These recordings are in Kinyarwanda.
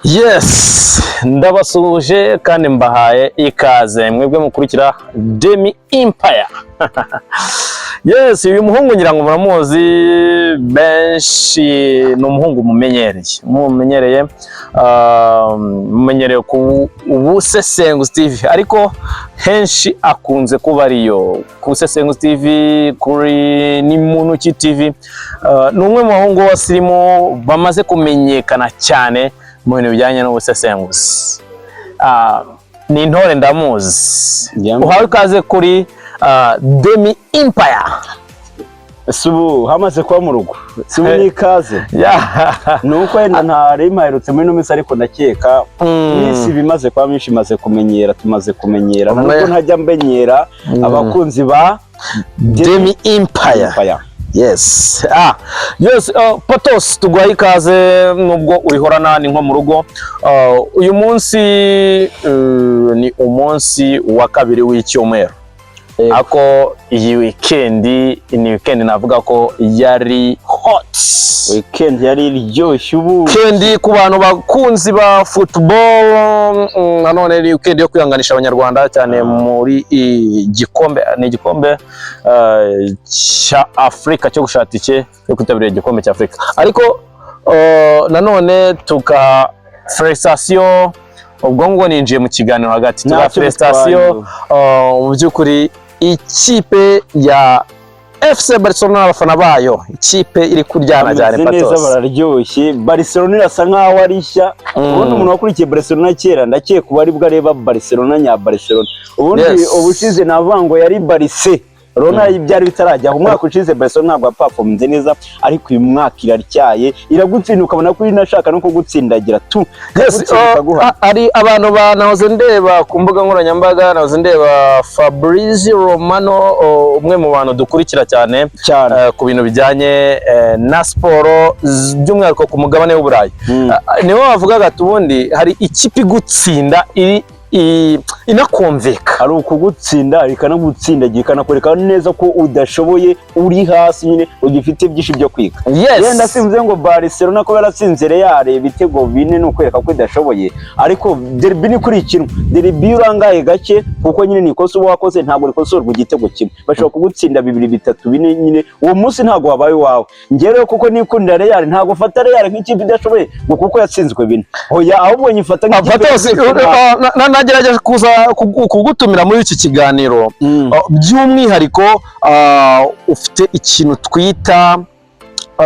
Yes, ndabasuhuje kandi mbahaye ikaze mwebwe mukurikira Demi Empire. Yes, uyu muhungu ngira ngo muramuzi benshi, ni umuhungu mumenyereye ku Ubusesenguzi TV, ariko henshi akunze kuba ariyo ku Busesenguzi TV, kuri Nimunuki TV. Ni umwe mu bahungu basirimu bamaze kumenyekana cyane mu bintu bijyanye n'ubusesenguzi. Ni intore ndamuzi. Uhawe ikaze kuri Demi Empire. Subu hamaze kuba mu rugo. Subu ni ikaze. Nuko yenda ntari mpayirutse muri no misi, ariko ndakeka misi bimaze kwa myinshi maze kumenyera, tumaze kumenyera. Nuko ntajya mbenyera abakunzi ba Demi Empire. Yes. Yes, Patos tugwaye ikaze nubwo urihorana ni nko mu rugo. Uyu munsi ni umunsi wa kabiri w'icyumweru. Ako iyi weekend ni weekend navuga ko yari hot. Weekend yari iryoshye ubu. Weekend ku bantu bakunzi ba football, nanone ni weekend yo kwihanganisha abanyarwanda cyane muri igikombe, ni igikombe cya Afrika cyo gushatike yo kwitabira igikombe cya Afrika. Ariko nanone tuka frustration, ubwo ngo ninjiye mu kiganiro hagati tuka frustration mu byukuri ikipe ya FC Barcelona abafana bayo, ikipe iri kuryana cyane Patos. Neza bararyoshye. Barcelona irasa nkaho arishya. Ubundi umuntu wakurikiye Barcelona kera ndakeye kuba ari bwo areba Barcelona nya Barcelona. Ubundi ubushize navuga ngo yari Barce. Rona byari bitarajya umwaka ushize Barcelona ntabwo performance neza, ariko uyu mwaka iraryaye, iragutsinda ukabona ko inashaka no kugutsindagira tu. Yes, ari abantu banahoze ndeba ku mbuga nkoranyambaga, nahoze ndeba Fabrizio Romano, umwe mu bantu dukurikira cyane ku bintu bijyanye na sport by'umwihariko ku mugabane w'Uburayi. Niwe wavugaga ati ubundi hari ikipe igutsinda inakonveka, ari ukugutsinda ikanagutsinda gikanakwereka neza ko udashoboye, uri hasi nyine ugifite byinshi byo kwiga. Yenda simvuze ngo Barcelona ko yaratsinze Real ibitego 4 n'ukwereka ko idashoboye, ariko derby ni kuri ikintu, derby urangaye gake kuko nyine ni koso wakoze, ntabwo rikosorwa igitego kimwe, bashobora kugutsinda 2 3 4 nyine uwo munsi ntabwo wabaye wawe. Ngero kuko nikunda Real ntabwo fata Real nk'ikipe idashoboye kuko yatsinzwe 4. Hoya ahubwo nyifata nk'ikipe nagerageje kuza kugutumira muri iki kiganiro, by'umwihariko ufite ikintu twita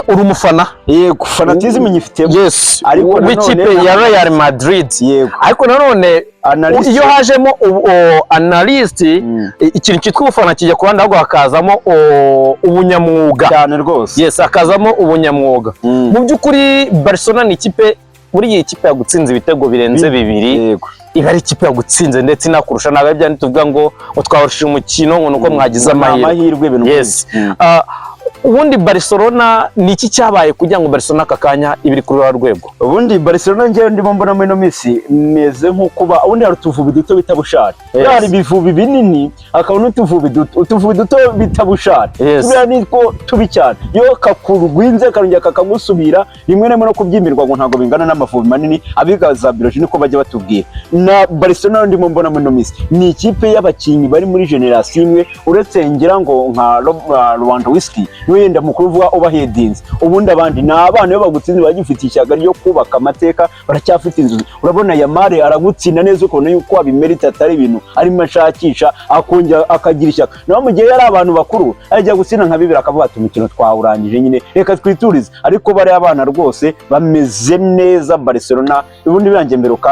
uri umufana. Yego, fanatism nyifite. Yes, ariko w'ikipe ya Real Madrid. Yego, ariko nanone iyo hajemo analyst, ikintu cyitwa ubufana kijya ku bandi, ahubwo hakazamo ubunyamwuga cyane rwose. Yes, hakazamo ubunyamwuga. Mu by'ukuri Barcelona ni ikipe, muri iyi kipe yagutsinze ibitego birenze 2. Yego, iba ari ikipe yagutsinze ndetse inakurusha, ntabwo ari byandi tuvuga ngo twarushije umukino ngo nuko mwagize amahirwe. Yes. Ubundi Barcelona ni iki cyabaye kugira ngo Barcelona akakanya ibiri kuri rwego? Ubundi Barcelona ngewe ndimo mbona muri no misi meze nko kuba ubundi hari utuvubi duto bita bushari. Hari bivubi binini akaba n'utuvubi duto, utuvubi duto bita bushari. Tubira niko tubi cyane, yo kakurwinze karongera kakagusubira rimwe na rimwe no kubyimirwa ngo ntago bingana n'amavubi manini, abigaza biology niko bajya batubwira. Na Barcelona ndimo mbona muri no misi ni ikipe y'abakinyi bari muri generation imwe, uretse ngira ngo nka Lewandowski wenda mukuru vuga overheadings. Ubundi abandi na abana yo bagutsinze bagifite ishyaka ryo kubaka amateka, baracyafite inzu. Urabona Yamare aragutsinda neza ukona yuko abimerita atari ibintu arimo ashakisha, akongera akagira ishyaka. Naho mu gihe yari abantu bakuru ajya gutsinda nka 2 akavuga ati umukino twawurangije nyine reka twiturize, ariko bari abana rwose bameze neza. Barcelona ubundi birangiye mberuka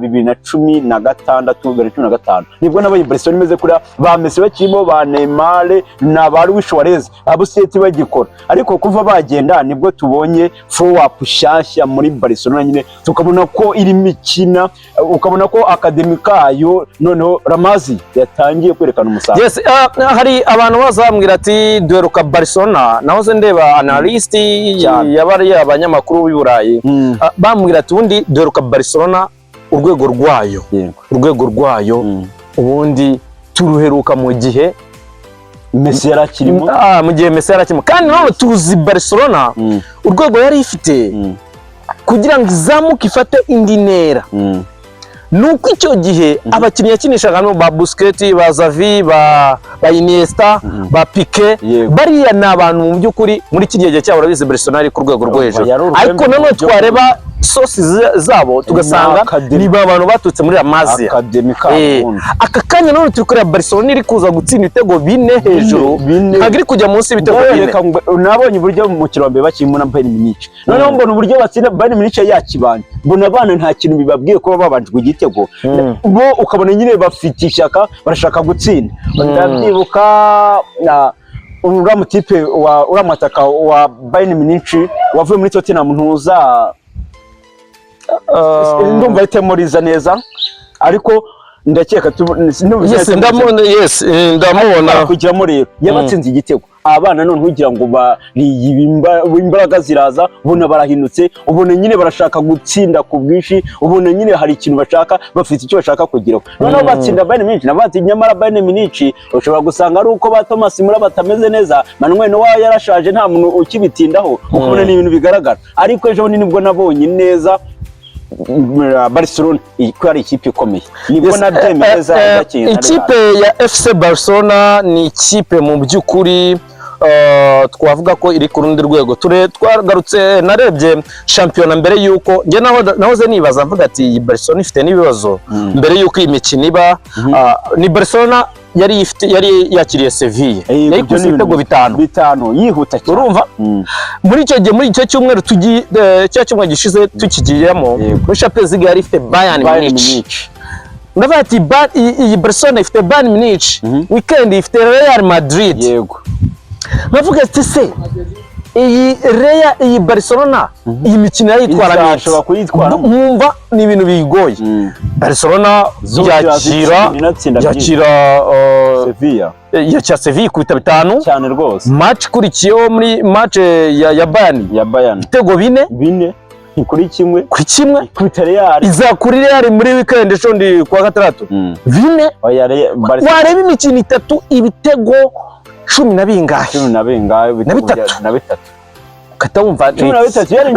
2016 2015 nibwo nabaye Barcelona imeze kuri ba Messi bakimo, ba Neymar na ba Luis Suarez, abo bagikora. Ariko kuva bagenda nibwo tubonye follow up shashya muri Barcelona nyine, tukabona ko iri mikina, ukabona ko academy kayo noneho Ramazi yatangiye kwerekana umusaruro. Yes, hari abantu bazambwira ati duheruka Barcelona, nahoze ndeba analyst yabari abanyamakuru b'i Burayi, bambwira ati ubundi duheruka Barcelona urwego rwayo ubundi turuheruka mu gihe Messi yarakirimo mu gihe Messi yarakirimo, kandi none tuzi Barcelona urwego yari ifite kugira ngo izamuke ifate indi ntera nuko icyo gihe abakinnyi yakinishaga no ba Busquets, ba Xavi, ba Iniesta, ba Piqué, bariya ni abantu mu by'ukuri muri iki gihe cyabo urabizi Barcelona ari ku rwego rwo hejuru, ariko nanone twareba sosi zabo tugasanga ni abantu batutse muri Amaziya. Aka kanya none turi kureba Barcelona iri kuza gutsinda ibitego 4 hejuru, ntabwo iri kujya munsi y'ibitego 4. Nabonye uburyo mu kirombe bakimuna Bayern Munich, noneho mbona uburyo batsinda Bayern Munich yakibanye, mbona abana nta kintu bibabwiye ko babanje ku gitego, bo ukabona nyine bafite ishyaka barashaka gutsinda. Ndabyibuka uriya mutipe wa uramataka wa Bayern Munich wavuye muri Tottenham ntuza ndumva itemoriza neza, ariko ndakeka ndamubona kujyamo rero yabatsinze igitego. Abana none ugira ngo imbaraga ziraza, ubona barahindutse, ubona nyine barashaka gutsinda ku bwinshi, ubona nyine hari ikintu bashaka, bafite icyo bashaka kugeraho. Noneho batsinda Bayern Munich, nabati nyamara Bayern Munich ushobora gusanga ari uko ba Thomas Müller batameze neza, Manuel Neuer yarashaje nta muntu ukibitindaho, ukubona ni ibintu bigaragara. Ariko ejo nibwo nabonye neza Barcelona ko ari ikipe ikomeye, nibwo nabyemeza yakinye. Ikipe ya FC Barcelona ni ikipe mu by'ukuri twavuga ko iri ku rundi rwego. Twagarutse narebye shampiyona mbere yuko nge nahoze nibaza mvuga ati iyi Barcelona ifite n'ibibazo mbere yuko iyi mikino iba. Ni Barcelona yari yakiriye Sevilla, yari ku ibitego 5 yihuta cyane, urumva muri icyo gihe, muri icyo cyumweru cya cyumweru gishize tukigiyemo muri Champions League yari ifite Bayern Munich. Ndavuga ati iyi Barcelona ifite Bayern Munich, weekend ifite Real Madrid. Yego, navuga ati se iyi Barcelona iyi mikino yayitwara neza, nkumva ni ibintu bigoye. Barcelona yakira Sevilla ku bitabo 5 cyane rwose. Match kurikiyeho muri match ya Bayern ibitego 4 kuri kimwe ku Real, izakuri Real muri weekend ejo ndi kwa gatandatu 4. Wareba imikino 3 ibitego 10 na bingahe na 3 katawumva 13 yari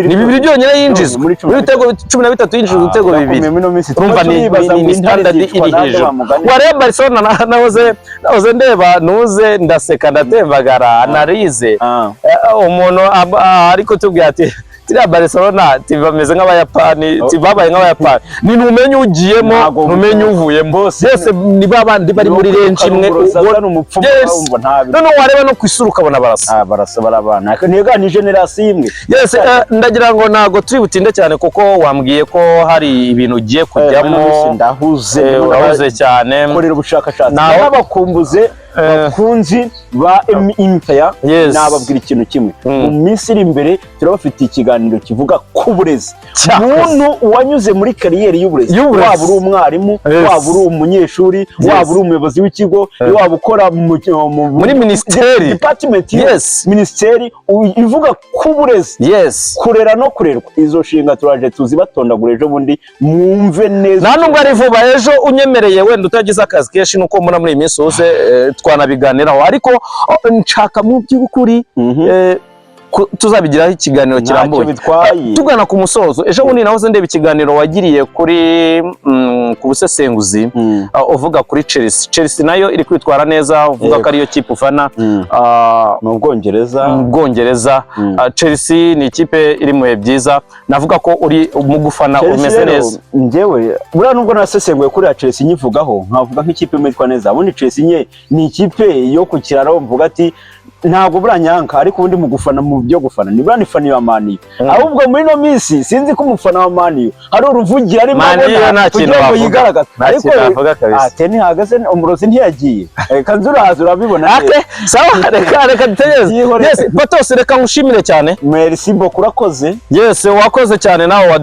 bibiri byonyine yinjiza muri ibitego 13 yinjiza ibitego 2. urumva ni standard iri hejuru. Wareba Barcelona nahoze ndeba nuze ndaseka ndatembagara analize umuntu ariko tubwira ati tira Barcelona bameze nk'abayapani, babaye nk'abayapani, ni numenye ugiyemo numenye uvuyemo, bose ni babandi bari muri range imwe. None wareba no kwisura ukabona barasa barabana, niga ni generation imwe. Yes, ndagira ngo nago turi butinde cyane kuko wambwiye ko hari ibintu ugiye kujyamo. Ndahuze cyane korera ubushakashatsi n'abakumbuze bakunzi ba Inter. Nababwira ikintu kimwe, mu minsi iri imbere turabafite ikiganiro kivuga ku burezi, umuntu wanyuze muri kariyeri y'uburezi, waba uri umwarimu, waba uri umunyeshuri, waba uri umuyobozi w'ikigo, waba ukora muri ministeri department, ministeri ivuga ku burezi, kurera no kurerwa. Izo shinga turaje tuzibatondagura ejo bundi mwumve neza. Nta nubwo ari vuba, ejo unyemereye wenda utagize akazi kenshi nuko muri iyi minsi hose twanabiganiraho, ariko nshaka mu by'ukuri tuzabigiraho ikiganiro kirambuye tugana ku musozo. Ejo bundi nahoze ndeba ikiganiro wagiriye kuri ku busesenguzi uvuga kuri Chelsea nayo iri kwitwara neza, uvuga ko ariyo kipe ufana mu Bwongereza. Chelsea ni ikipe iri mu byiza, navuga ko uri mu gufana umeze neza. Njyewe buriya nubwo nasesenguye kuri Chelsea nyivugaho nkavuga nk'ikipe imitwa neza, ubundi Chelsea ni ikipe yo ku kiraro, mvuga ati ntabwo buranyanka, ariko ubundi mu gufana mu byo gufana ni burani fani wa Man U. Ahubwo muri no minsi sinzi ko umufana wa Man U hari uruvugira ari mabona kugira ngo yigaragaze, ariko ateni hagaze umurozi ntiyagiye. Reka nzurahaza urabibona. Sawa, reka dutegereze. Yes, Patos, reka ngushimire cyane. Merci beaucoup, urakoze. Yes, wakoze cyane nawe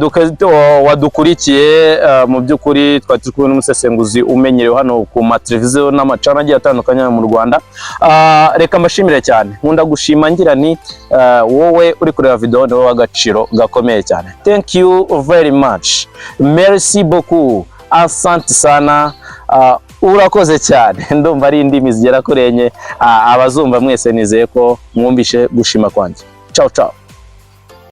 wadukurikiye. Mu by'ukuri twari turi kumwe n'umusesenguzi umenyerewe hano ku mateleviziyo n'amacana agiye atandukanye mu Rwanda. Reka mbashimire cyane, nkunda gushima ngira ni wowe uri kureba video niwe w'agaciro gakomeye cyane. Thank you very much, merci beaucoup, asante sana. urakoze cyane. Ndumva ari indimi zigera kuri enye, abazumva mwese nizeye ko mwumvishe gushima kwanjye. Ciao ciao.